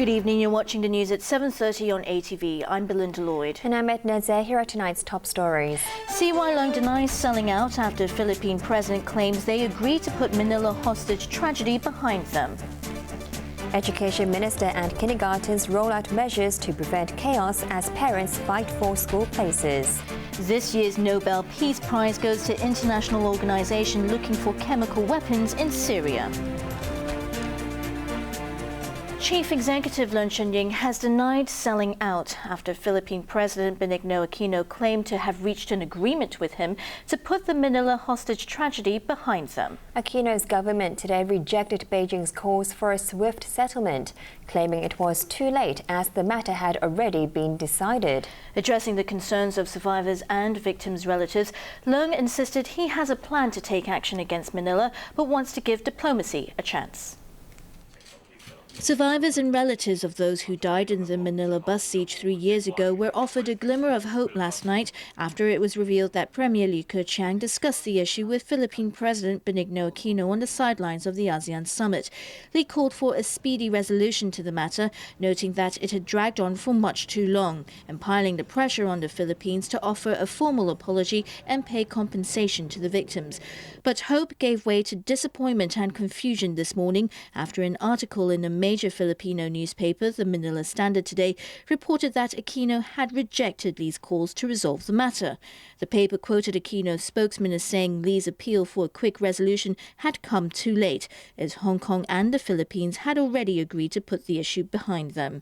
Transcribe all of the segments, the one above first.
Good evening, you're watching the news at 7:30 on ATV. I'm Belinda Lloyd. And I'm Edna. Here are tonight's top stories. CY Leung denies selling out after Philippine president claims they agreed to put Manila hostage tragedy behind them. Education Minister and kindergartens roll out measures to prevent chaos as parents fight for school places. This year's Nobel Peace Prize goes to international organization looking for chemical weapons in Syria. Chief Executive Leung Chun-ying has denied selling out after Philippine President Benigno Aquino claimed to have reached an agreement with him to put the Manila hostage tragedy behind them. Aquino's government today rejected Beijing's calls for a swift settlement, claiming it was too late as the matter had already been decided. Addressing the concerns of survivors and victims' relatives, Leung insisted he has a plan to take action against Manila but wants to give diplomacy a chance. Survivors and relatives of those who died in the Manila bus siege 3 years ago were offered a glimmer of hope last night after it was revealed that Premier Li Keqiang discussed the issue with Philippine President Benigno Aquino on the sidelines of the ASEAN summit. Li called for a speedy resolution to the matter, noting that it had dragged on for much too long, and piling the pressure on the Philippines to offer a formal apology and pay compensation to the victims. But hope gave way to disappointment and confusion this morning after an article in a major Filipino newspaper, the Manila Standard today, reported that Aquino had rejected Li's calls to resolve the matter. The paper quoted Aquino's spokesman as saying Li's appeal for a quick resolution had come too late, as Hong Kong and the Philippines had already agreed to put the issue behind them.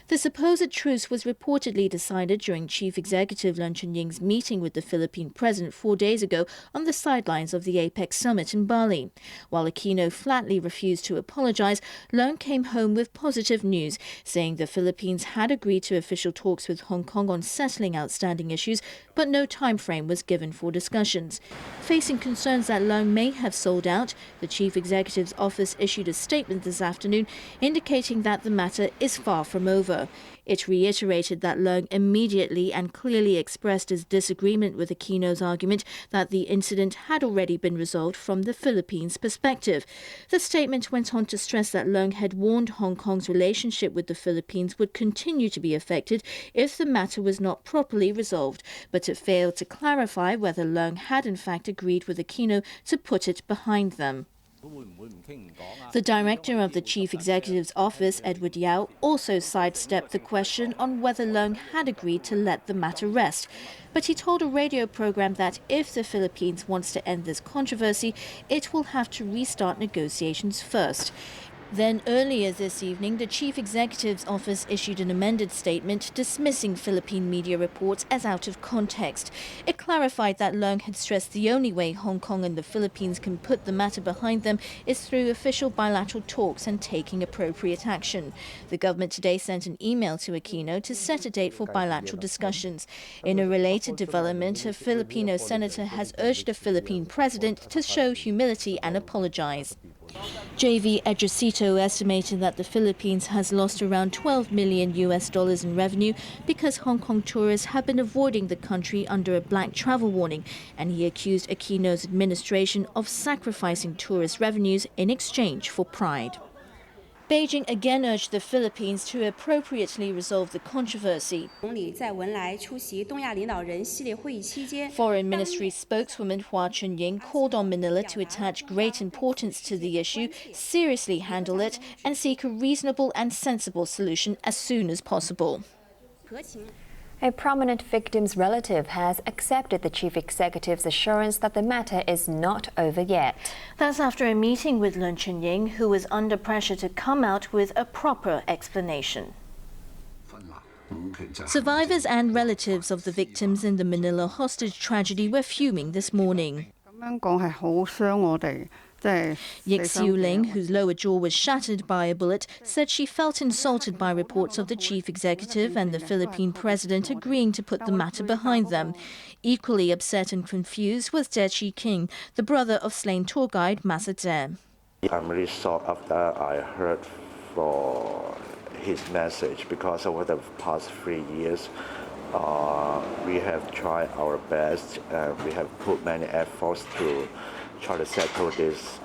The supposed truce was reportedly decided during Chief Executive Leung Chun-ying's meeting with the Philippine president 4 days ago on the sidelines of the APEC summit in Bali. While Aquino flatly refused to apologize, Leung came home with positive news, saying the Philippines had agreed to official talks with Hong Kong on settling outstanding issues, but no time frame was given for discussions. Facing concerns that Leung may have sold out, the Chief Executive's office issued a statement this afternoon indicating that the matter is far from over. It reiterated that Leung immediately and clearly expressed his disagreement with Aquino's argument that the incident had already been resolved from the Philippines' perspective. The statement went on to stress that Leung had warned Hong Kong's relationship with the Philippines would continue to be affected if the matter was not properly resolved, but it failed to clarify whether Leung had in fact agreed with Aquino to put it behind them. The director of the Chief Executive's office, Edward Yao, also sidestepped the question on whether Leung had agreed to let the matter rest. But he told a radio program that if the Philippines wants to end this controversy, it will have to restart negotiations first. Then earlier this evening, the Chief Executive's office issued an amended statement dismissing Philippine media reports as out of context. It clarified that Leung had stressed the only way Hong Kong and the Philippines can put the matter behind them is through official bilateral talks and taking appropriate action. The government today sent an email to Aquino to set a date for bilateral discussions. In a related development, a Filipino senator has urged the Philippine president to show humility and apologize. JV Edricito estimated that the Philippines has lost around $12 million in revenue because Hong Kong tourists have been avoiding the country under a black travel warning, and he accused Aquino's administration of sacrificing tourist revenues in exchange for pride. Beijing again urged the Philippines to appropriately resolve the controversy. Foreign Ministry spokeswoman Hua Chunying called on Manila to attach great importance to the issue, seriously handle it, and seek a reasonable and sensible solution as soon as possible. A prominent victim's relative has accepted the Chief Executive's assurance that the matter is not over yet. That's after a meeting with Leung Chun-ying, who was under pressure to come out with a proper explanation. Survivors and relatives of the victims in the Manila hostage tragedy were fuming this morning. Yik Siu Ling, whose lower jaw was shattered by a bullet, said she felt insulted by reports of the chief executive and the Philippine president agreeing to put the matter behind them. Equally upset and confused was Jie Chi-king, the brother of slain tour guide Masa Zhe. I'm really shocked after I heard for his message, because over the past 3 years, we have tried our best and we have put many efforts to try to settle these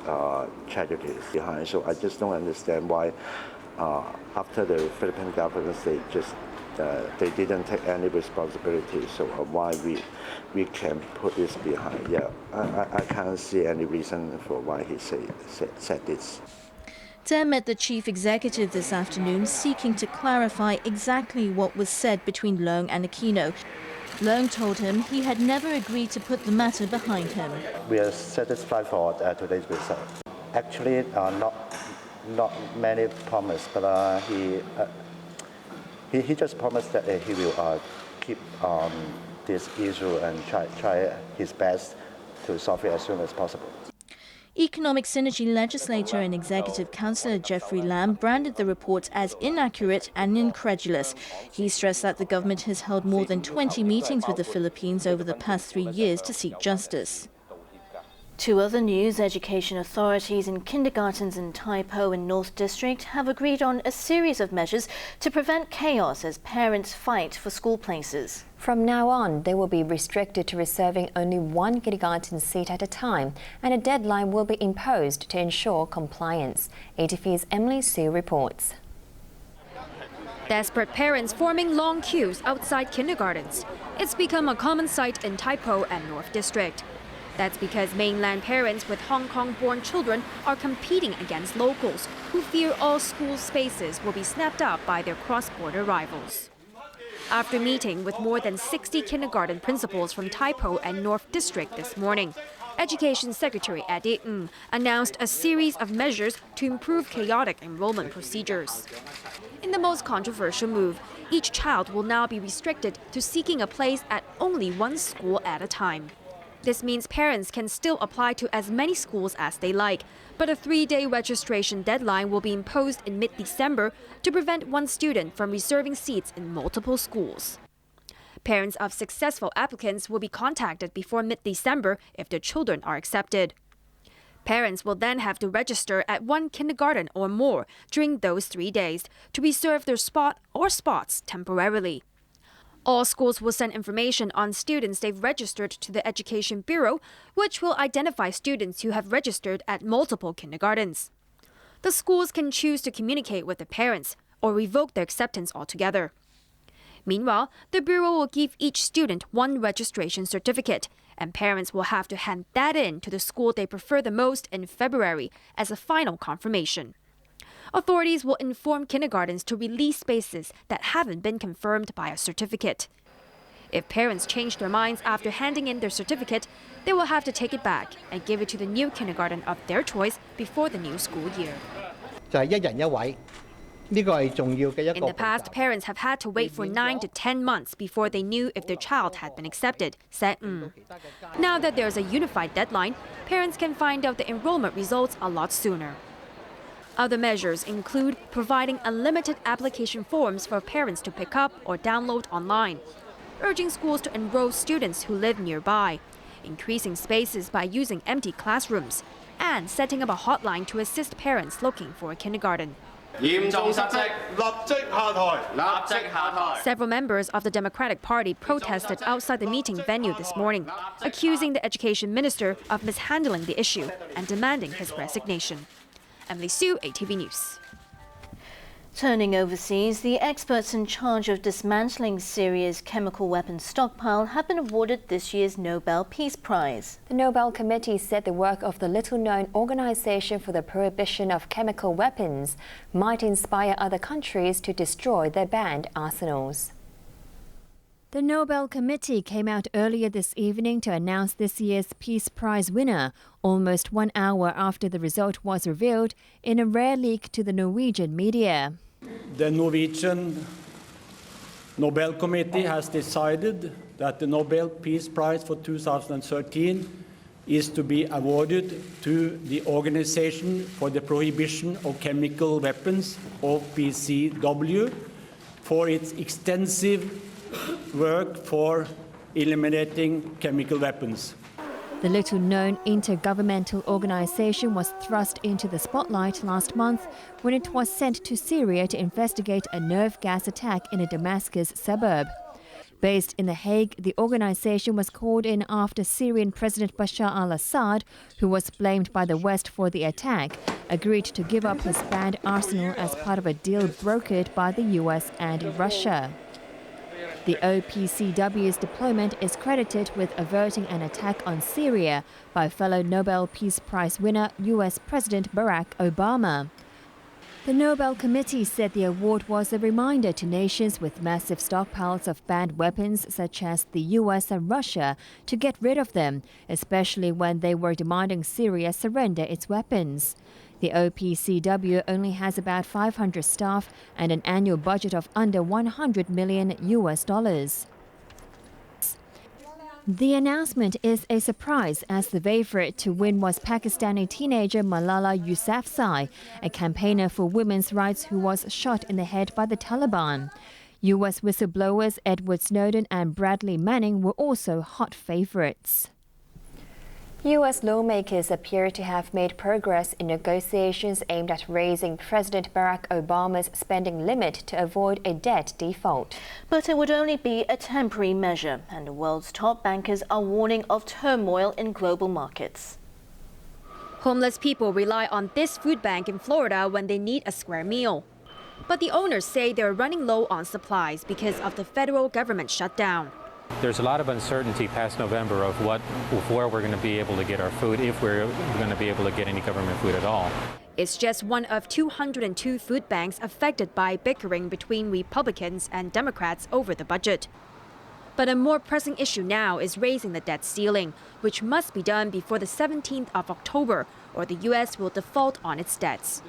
tragedies behind. So I just don't understand why after the Philippine government, they didn't take any responsibility. So why we can put this behind? Yeah, I can't see any reason for why he said this. Deng met the chief executive this afternoon, seeking to clarify exactly what was said between Leung and Aquino. Leung told him he had never agreed to put the matter behind him. We are satisfied for today's result. Actually, not many promise, but he just promised that he will keep this issue and try his best to solve it as soon as possible. Economic Synergy legislator and executive councillor Jeffrey Lam branded the reports as inaccurate and incredulous. He stressed that the government has held more than 20 meetings with the Philippines over the past 3 years to seek justice. To other news, education authorities in kindergartens in Tai Po and North District have agreed on a series of measures to prevent chaos as parents fight for school places. From now on, they will be restricted to reserving only one kindergarten seat at a time, and a deadline will be imposed to ensure compliance. ATV's Emily Sue reports. Desperate parents forming long queues outside kindergartens. It's become a common sight in Tai Po and North District. That's because mainland parents with Hong Kong-born children are competing against locals who fear all school spaces will be snapped up by their cross-border rivals. After meeting with more than 60 kindergarten principals from Tai Po and North District this morning, Education Secretary Edna announced a series of measures to improve chaotic enrollment procedures. In the most controversial move, each child will now be restricted to seeking a place at only one school at a time. This means parents can still apply to as many schools as they like, but a 3-day registration deadline will be imposed in mid-December to prevent one student from reserving seats in multiple schools. Parents of successful applicants will be contacted before mid-December if their children are accepted. Parents will then have to register at one kindergarten or more during those 3 days to reserve their spot or spots temporarily. All schools will send information on students they've registered to the Education Bureau, which will identify students who have registered at multiple kindergartens. The schools can choose to communicate with the parents or revoke their acceptance altogether. Meanwhile, the Bureau will give each student one registration certificate, and parents will have to hand that in to the school they prefer the most in February as a final confirmation. Authorities will inform kindergartens to release spaces that haven't been confirmed by a certificate. If parents change their minds after handing in their certificate, they will have to take it back and give it to the new kindergarten of their choice before the new school year. In the past, parents have had to wait for 9 to 10 months before they knew if their child had been accepted, said Now that there's a unified deadline, parents can find out the enrollment results a lot sooner. Other measures include providing unlimited application forms for parents to pick up or download online, urging schools to enroll students who live nearby, increasing spaces by using empty classrooms, and setting up a hotline to assist parents looking for a kindergarten. Several members of the Democratic Party protested outside the meeting venue this morning, accusing the Education Minister of mishandling the issue and demanding his resignation. Emily Sue, ATV News. Turning overseas, the experts in charge of dismantling Syria's chemical weapons stockpile have been awarded this year's Nobel Peace Prize. The Nobel Committee said the work of the little-known Organization for the Prohibition of Chemical Weapons might inspire other countries to destroy their banned arsenals. The Nobel Committee came out earlier this evening to announce this year's Peace Prize winner, almost 1 hour after the result was revealed in a rare leak to the Norwegian media. The Norwegian Nobel Committee has decided that the Nobel Peace Prize for 2013 is to be awarded to the Organization for the Prohibition of Chemical Weapons, OPCW, for its extensive work for eliminating chemical weapons. The little-known intergovernmental organization was thrust into the spotlight last month when it was sent to Syria to investigate a nerve gas attack in a Damascus suburb. Based in The Hague, the organization was called in after Syrian President Bashar al-Assad, who was blamed by the West for the attack, agreed to give up his banned arsenal as part of a deal brokered by the US and Russia. The OPCW's deployment is credited with averting an attack on Syria by fellow Nobel Peace Prize winner US President Barack Obama. The Nobel Committee said the award was a reminder to nations with massive stockpiles of banned weapons such as the US and Russia to get rid of them, especially when they were demanding Syria surrender its weapons. The OPCW only has about 500 staff and an annual budget of under $100 million. The announcement is a surprise as the favorite to win was Pakistani teenager Malala Yousafzai, a campaigner for women's rights who was shot in the head by the Taliban. US whistleblowers Edward Snowden and Bradley Manning were also hot favorites. US lawmakers appear to have made progress in negotiations aimed at raising President Barack Obama's spending limit to avoid a debt default. But it would only be a temporary measure, and the world's top bankers are warning of turmoil in global markets. Homeless people rely on this food bank in Florida when they need a square meal. But the owners say they're running low on supplies because of the federal government shutdown. There's a lot of uncertainty past November of where we're going to be able to get our food, if we're going to be able to get any government food at all. It's just one of 202 food banks affected by bickering between Republicans and Democrats over the budget. But a more pressing issue now is raising the debt ceiling, which must be done before the 17th of October, or the U.S. will default on its debts.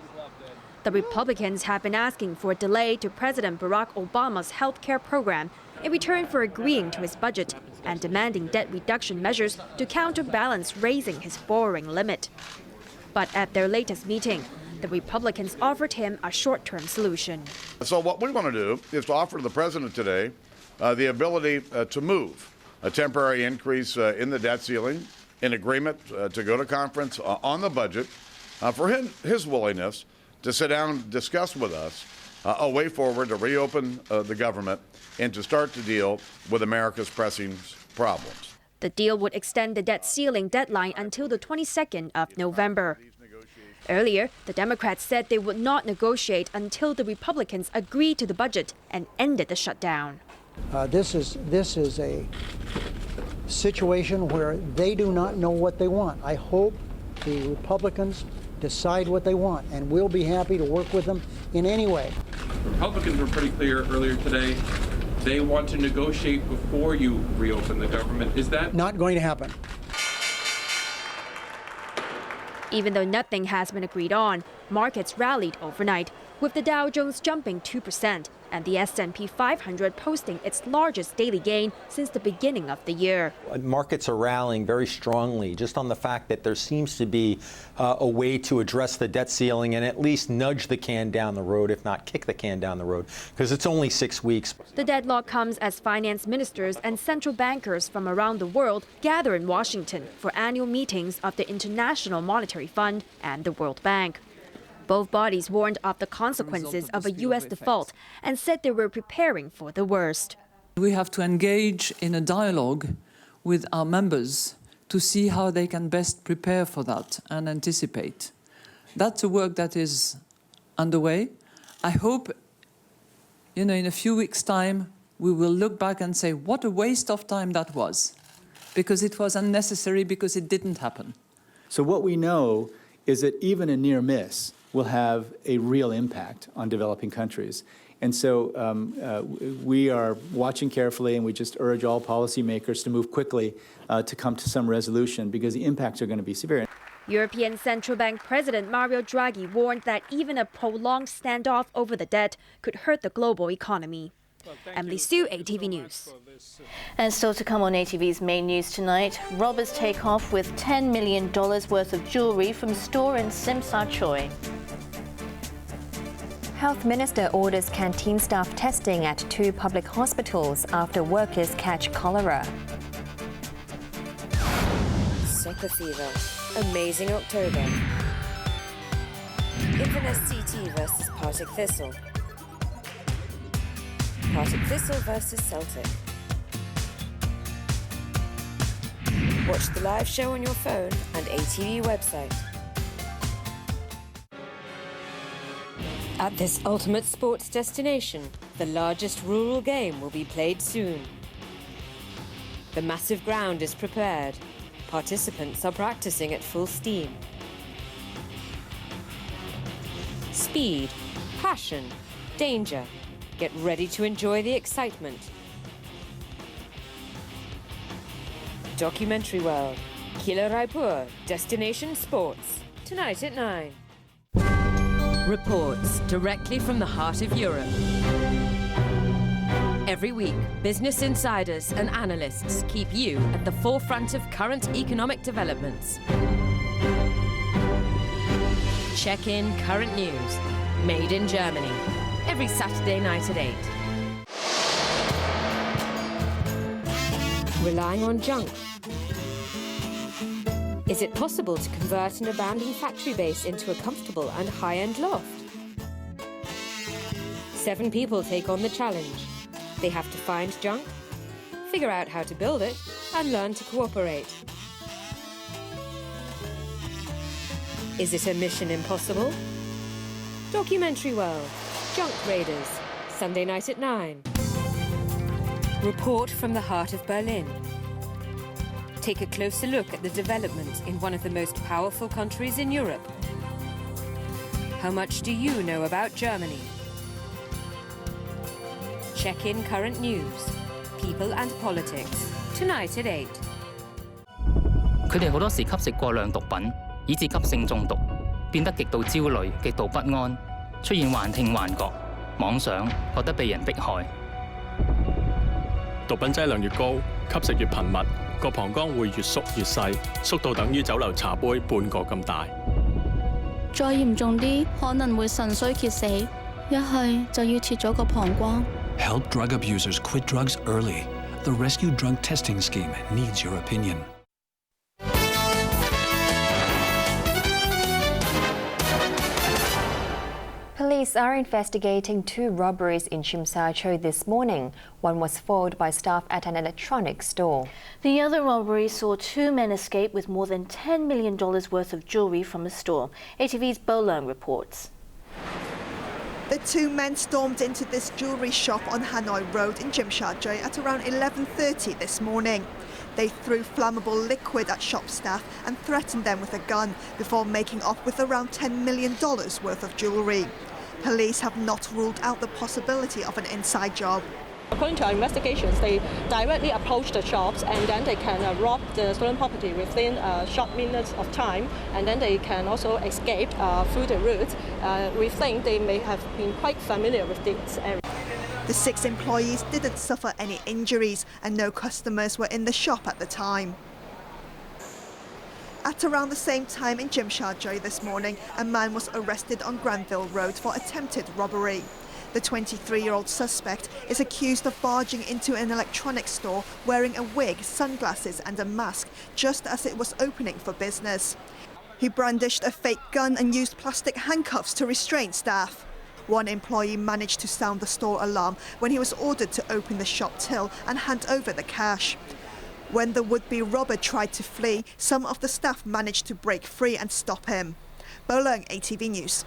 The Republicans have been asking for a delay to President Barack Obama's health care program in return for agreeing to his budget and demanding debt reduction measures to counterbalance raising his borrowing limit. But at their latest meeting, the Republicans offered him a short-term solution. So what we want to do is to offer the president today the ability to move a temporary increase in the debt ceiling, in agreement to go to conference on the budget, for his willingness to sit down and discuss with us a way forward to reopen the government and to start to deal with America's pressing problems. The deal would extend the debt ceiling deadline until the 22nd of November. Earlier, the Democrats said they would not negotiate until the Republicans agreed to the budget and ended the shutdown. This is a situation where they do not know what they want. I hope the Republicans decide what they want, and we'll be happy to work with them in any way. Republicans were pretty clear earlier today. They want to negotiate before you reopen the government. Is that not going to happen? Even though nothing has been agreed on, markets rallied overnight, with the Dow Jones jumping 2% and the S&P 500 posting its largest daily gain since the beginning of the year. Markets are rallying very strongly just on the fact that there seems to be a way to address the debt ceiling and at least nudge the can down the road, if not kick the can down the road, because it's only 6 weeks. The deadlock comes as finance ministers and central bankers from around the world gather in Washington for annual meetings of the International Monetary Fund and the World Bank. Both bodies warned of the consequences of a U.S. default and said they were preparing for the worst. We have to engage in a dialogue with our members to see how they can best prepare for that and anticipate. That's a work that is underway. I hope, in a few weeks' time, we will look back and say, what a waste of time that was, because it was unnecessary, because it didn't happen. So what we know is that even a near miss will have a real impact on developing countries. And so we are watching carefully, and we just urge all policymakers to move quickly to come to some resolution, because the impacts are going to be severe. European Central Bank President Mario Draghi warned that even a prolonged standoff over the debt could hurt the global economy. Emily Sue, ATV News. And still to come on ATV's main news tonight, robbers take off with $10 million worth of jewelry from a store in Simsa Choi. Health Minister orders canteen staff testing at 2 public hospitals after workers catch cholera. Soccer fever. Amazing October. Inverness CT versus Partick Thistle. Partick Thistle versus Celtic. Watch the live show on your phone and ATV website. At this ultimate sports destination, the largest rural game will be played soon. The massive ground is prepared. Participants are practicing at full steam. Speed, passion, danger. Get ready to enjoy the excitement. Documentary World, Kila Raipur, Destination Sports, tonight at 9. Reports directly from the heart of Europe. Every week, business insiders and analysts keep you at the forefront of current economic developments. Check in current news, made in Germany, every Saturday night at 8. Relying on junk. Is it possible to convert an abandoned factory base into a comfortable and high-end loft? 7 people take on the challenge. They have to find junk, figure out how to build it, and learn to cooperate. Is it a mission impossible? Documentary World, Junk Raiders, Sunday night at 9. Report from the heart of Berlin. Take a closer look at the development in one of the most powerful countries in Europe. How much do you know about Germany? Check in current news, people and politics, tonight at 8. 佢哋好多時吸食過量毒品，以致急性中毒，變得極度焦慮、極度不安，出現幻聽幻覺、妄想，覺得被人迫害。毒品劑量越高，吸食越頻密，個膀胱會越縮越細，縮到等於酒樓茶杯半個咁大。再嚴重啲，可能會腎衰竭死，一係就要切咗個膀胱。Help drug abusers quit drugs early. The Rescue Drug Testing Scheme needs your opinion. Police are investigating 2 robberies in Shimsachoi this morning. One was foiled by staff at an electronics store. The other robbery saw 2 men escape with more than $10 million worth of jewellery from a store. ATV's Belinda reports. The 2 men stormed into this jewellery shop on Hanoi Road in Shimsachoi at around 11:30 this morning. They threw flammable liquid at shop staff and threatened them with a gun before making off with around $10 million worth of jewellery. Police have not ruled out the possibility of an inside job. According to our investigations, they directly approach the shops and then they can rob the stolen property within short minutes of time, and then they can also escape through the route. We think they may have been quite familiar with this area. The 6 employees didn't suffer any injuries and no customers were in the shop at the time. At around the same time in Shimsachoi this morning, a man was arrested on Granville Road for attempted robbery. The 23-year-old suspect is accused of barging into an electronics store wearing a wig, sunglasses and a mask just as it was opening for business. He brandished a fake gun and used plastic handcuffs to restrain staff. One employee managed to sound the store alarm when he was ordered to open the shop till and hand over the cash. When the would-be robber tried to flee, some of the staff managed to break free and stop him. Bolong, ATV News.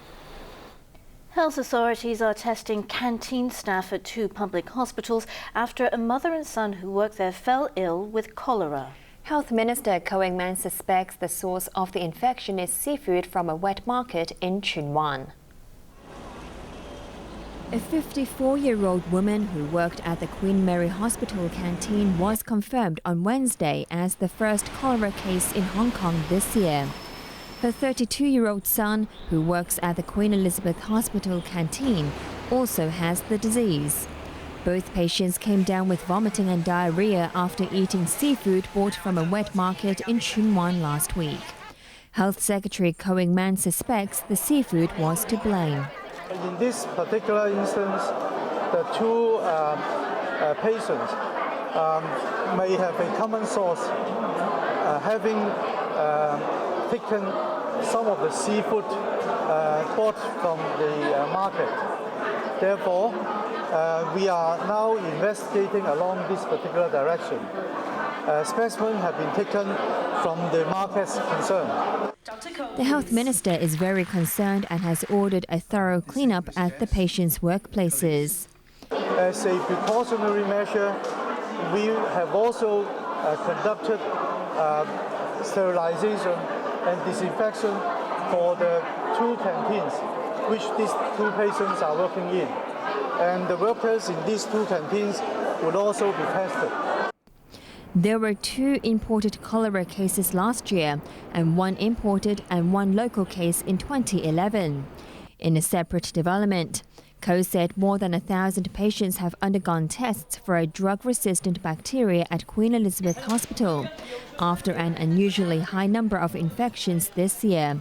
Health authorities are testing canteen staff at 2 public hospitals after a mother and son who worked there fell ill with cholera. Health Minister Koh Eng-man suspects the source of the infection is seafood from a wet market in Chunwan. A 54-year-old woman who worked at the Queen Mary Hospital canteen was confirmed on Wednesday as the first cholera case in Hong Kong this year. Her 32-year-old son, who works at the Queen Elizabeth Hospital canteen, also has the disease. Both patients came down with vomiting and diarrhea after eating seafood bought from a wet market in Chunwan last week. Health Secretary Koh Eng-man suspects the seafood was to blame. In this particular instance, the 2 patients may have a common source, having taken some of the seafood bought from the market. Therefore, we are now investigating along this particular direction. specimens have been taken from the markets concerned. The health minister is very concerned and has ordered a thorough cleanup at the patients' workplaces. As a precautionary measure, we have also conducted sterilization and disinfection for the 2 canteens, which these 2 patients are working in. And the workers in these 2 canteens will also be tested. There were 2 imported cholera cases last year, and 1 imported and 1 local case in 2011. In a separate development, Co said more than 1,000 patients have undergone tests for a drug-resistant bacteria at Queen Elizabeth Hospital after an unusually high number of infections this year.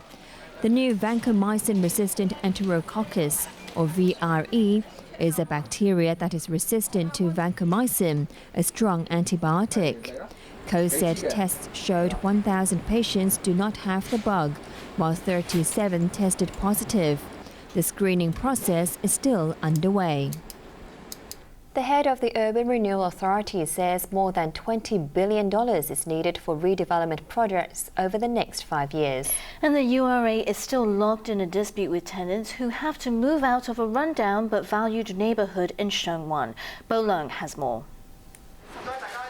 The new vancomycin-resistant enterococcus, or VRE, is a bacteria that is resistant to vancomycin, a strong antibiotic. Co said tests showed 1,000 patients do not have the bug, while 37 tested positive. The screening process is still underway. The head of the Urban Renewal Authority says more than $20 billion is needed for redevelopment projects over the next 5 years. And the URA is still locked in a dispute with tenants who have to move out of a rundown but valued neighbourhood in Sheung Wan. Bo Leung has more.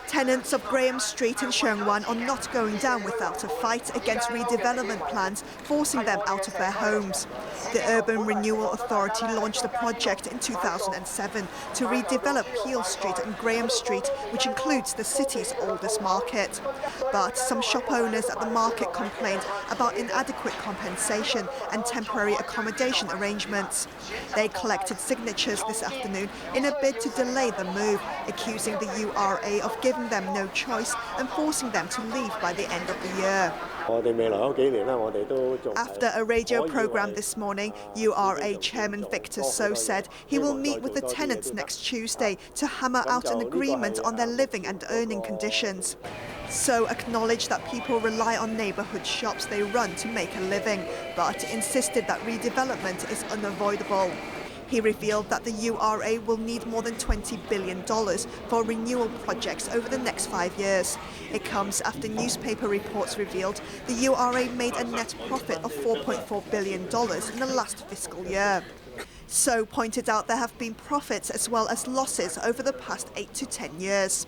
Tenants of Graham Street in Sheung Wan are not going down without a fight against redevelopment plans, forcing them out of their homes. The Urban Renewal Authority launched a project in 2007 to redevelop Peel Street and Graham Street, which includes the city's oldest market. But some shop owners at the market complained about inadequate compensation and temporary accommodation arrangements. They collected signatures this afternoon in a bid to delay the move, accusing the URA of giving them no choice and forcing them to leave by the end of the year. After a radio programme this morning, URA Chairman Victor So said he will meet with the tenants next Tuesday to hammer out an agreement on their living and earning conditions. So acknowledged that people rely on neighbourhood shops they run to make a living, but insisted that redevelopment is unavoidable. He revealed that the URA will need more than $20 billion for renewal projects over the next 5 years. It comes after newspaper reports revealed the URA made a net profit of $4.4 billion in the last fiscal year. So pointed out there have been profits as well as losses over the past 8 to 10 years.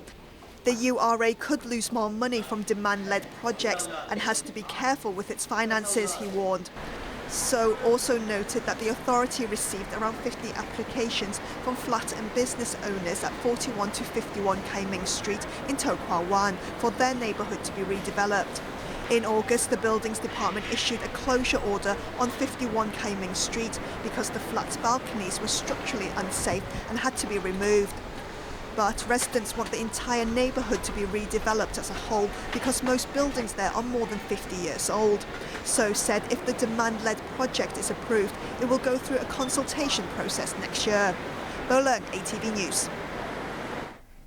The URA could lose more money from demand-led projects and has to be careful with its finances, he warned. So also noted that the authority received around 50 applications from flat and business owners at 41 to 51 Kaiming Street in To Kwa Wan for their neighbourhood to be redeveloped. In August, the Buildings Department issued a closure order on 51 Kaiming Street because the flat's balconies were structurally unsafe and had to be removed. But residents want the entire neighbourhood to be redeveloped as a whole because most buildings there are more than 50 years old. So said if the demand-led project is approved, it will go through a consultation process next year. Bo Leung, ATV News.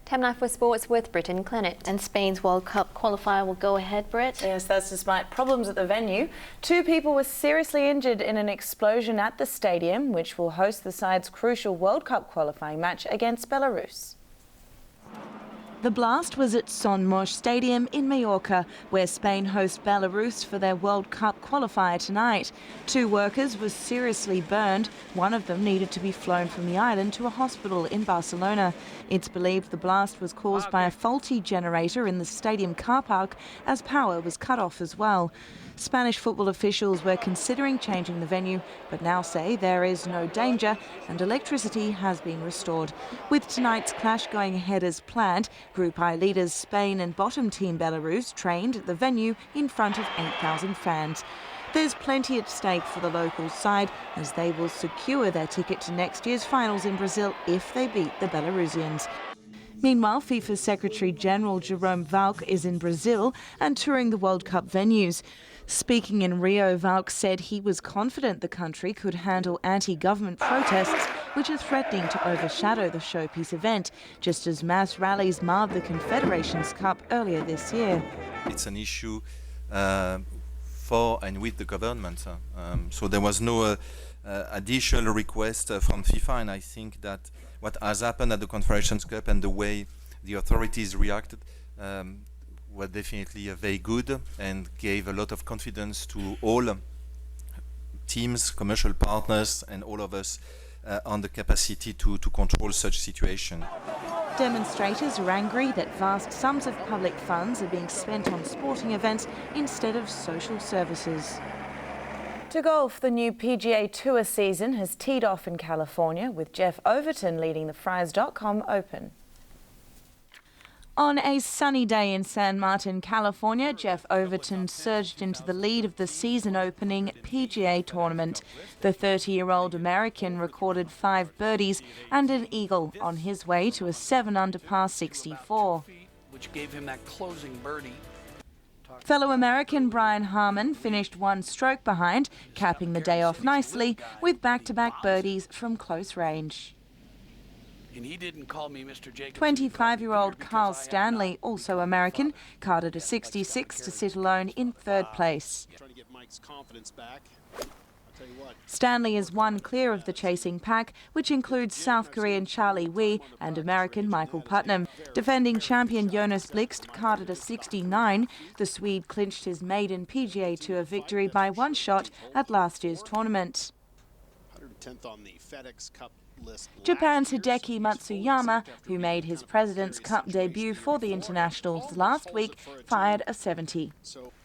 Time now for sports with Brittyn Clennett. And Spain's World Cup qualifier will go ahead, Britt. Yes, that's despite problems at the venue. 2 people were seriously injured in an explosion at the stadium, which will host the side's crucial World Cup qualifying match against Belarus. The blast was at Son Moix Stadium in Mallorca, where Spain host Belarus for their World Cup qualifier tonight. 2 workers were seriously burned. One of them needed to be flown from the island to a hospital in Barcelona. It's believed the blast was caused by a faulty generator in the stadium car park, as power was cut off as well. Spanish football officials were considering changing the venue, but now say there is no danger and electricity has been restored. With tonight's clash going ahead as planned, Group I leaders Spain and bottom team Belarus trained at the venue in front of 8,000 fans. There's plenty at stake for the local side, as they will secure their ticket to next year's finals in Brazil if they beat the Belarusians. Meanwhile, FIFA Secretary-General Jerome Valk is in Brazil and touring the World Cup venues. Speaking in Rio, Valk said he was confident the country could handle anti-government protests, which are threatening to overshadow the showpiece event, just as mass rallies marred the Confederations Cup earlier this year. It's an issue for and with the government, so there was no additional request from FIFA, and I think that what has happened at the Confederations Cup and the way the authorities reacted were definitely very good and gave a lot of confidence to all teams, commercial partners, and all of us on the capacity to control such situation. Demonstrators are angry that vast sums of public funds are being spent on sporting events instead of social services. To golf, the new PGA Tour season has teed off in California, with Jeff Overton leading the Fryers.com Open. On a sunny day in San Martin, California, Jeff Overton surged into the lead of the season-opening PGA tournament. The 30-year-old American recorded 5 birdies and an eagle on his way to a 7-under par 64. Which gave him that closing birdie. Fellow American Brian Harmon finished 1 stroke behind, capping the day off nicely with back-to-back birdies from close range. And he didn't call me Mr. Jacobs. 25-year-old Carl Stanley, also American, carded a 66 to sit alone in 3rd place. Trying to get Mike's confidence back. I'll tell you what. Stanley is 1 clear of the chasing pack, which includes South Korean Charlie Wee and American Michael Putnam. Defending champion Jonas Blixt carded a 69. The Swede clinched his maiden PGA Tour victory by 1 shot at last year's tournament. 110th on the FedEx Cup list. Japan's Hideki Matsuyama, who made his President's Cup debut for the Internationals last week, fired a 70.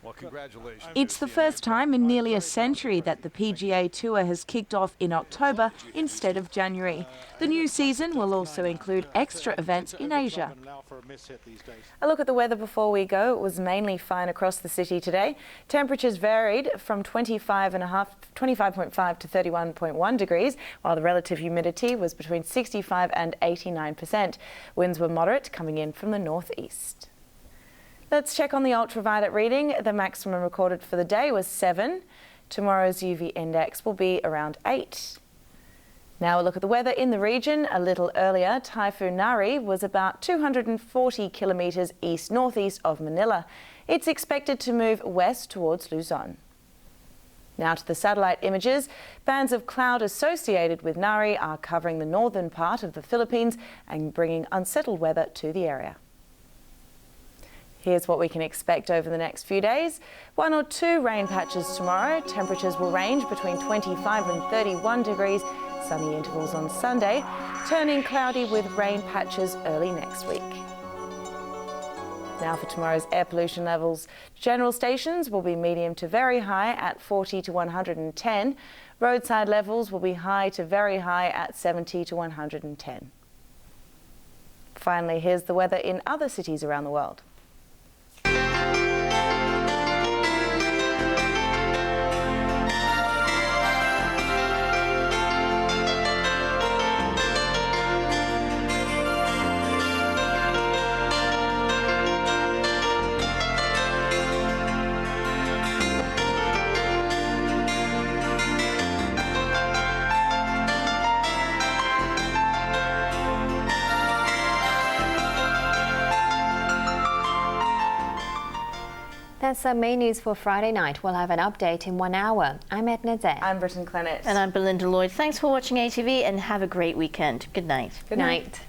Well, congratulations. It's the first time in nearly a century that the PGA Tour has kicked off in October instead of January. The new season will also include extra events in Asia. A look at the weather before we go. It was mainly fine across the city today. Temperatures varied from 25.5 to 31.1 degrees, while the relative humidity was between 65 and 89%. Winds were moderate, coming in from the northeast. Let's check on the ultraviolet reading. The maximum recorded for the day was 7. Tomorrow's UV index will be around 8. Now a look at the weather in the region. A little earlier, Typhoon Nari was about 240 kilometres east-northeast of Manila. It's expected to move west towards Luzon. Now to the satellite images. Bands of cloud associated with Nari are covering the northern part of the Philippines and bringing unsettled weather to the area. Here's what we can expect over the next few days. 1 or 2 rain patches tomorrow. Temperatures will range between 25 and 31 degrees. Sunny intervals on Sunday, turning cloudy with rain patches early next week. Now for tomorrow's air pollution levels. General stations will be medium to very high at 40 to 110. Roadside levels will be high to very high at 70 to 110. Finally, here's the weather in other cities around the world. That's our main news for Friday night. We'll have an update in 1 hour. I'm Edna. I'm Brittyn Clennett. And I'm Belinda Lloyd. Thanks for watching ATV and have a great weekend. Good night. Good night.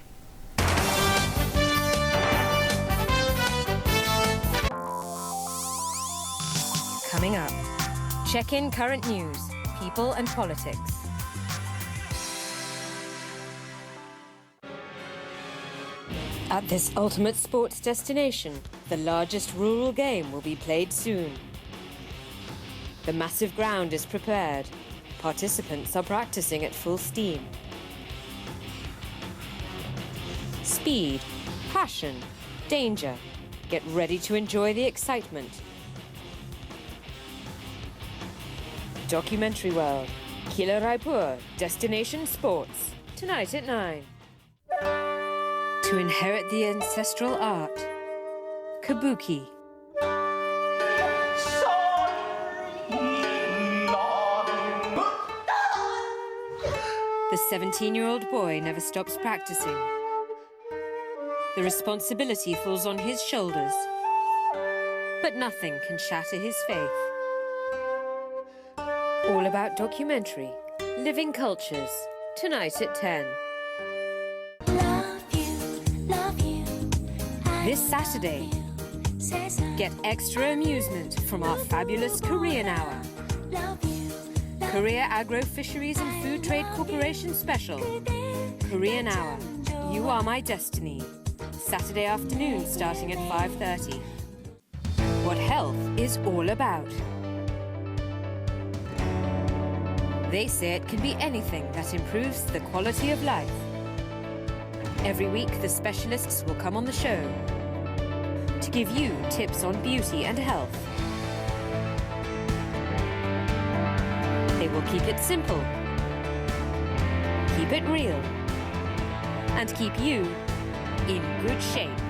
Coming up, check in current news, people and politics. At this ultimate sports destination, the largest rural game will be played soon. The massive ground is prepared. Participants are practicing at full steam. Speed, passion, danger. Get ready to enjoy the excitement. Documentary World, Kila Raipur, Destination Sports, tonight at 9. To inherit the ancestral art, Kabuki. The 17-year-old boy never stops practicing. The responsibility falls on his shoulders, but nothing can shatter his faith. All about documentary, living cultures, tonight at 10. This Saturday, Get extra amusement from our fabulous Korean Hour. Korea Agro Fisheries and Food Trade Corporation Special. Korean Hour. You Are My Destiny. Saturday afternoon starting at 5:30. What health is all about. They say it can be anything that improves the quality of life. Every week, the specialists will come on the show to give you tips on beauty and health. They will keep it simple, keep it real, and keep you in good shape.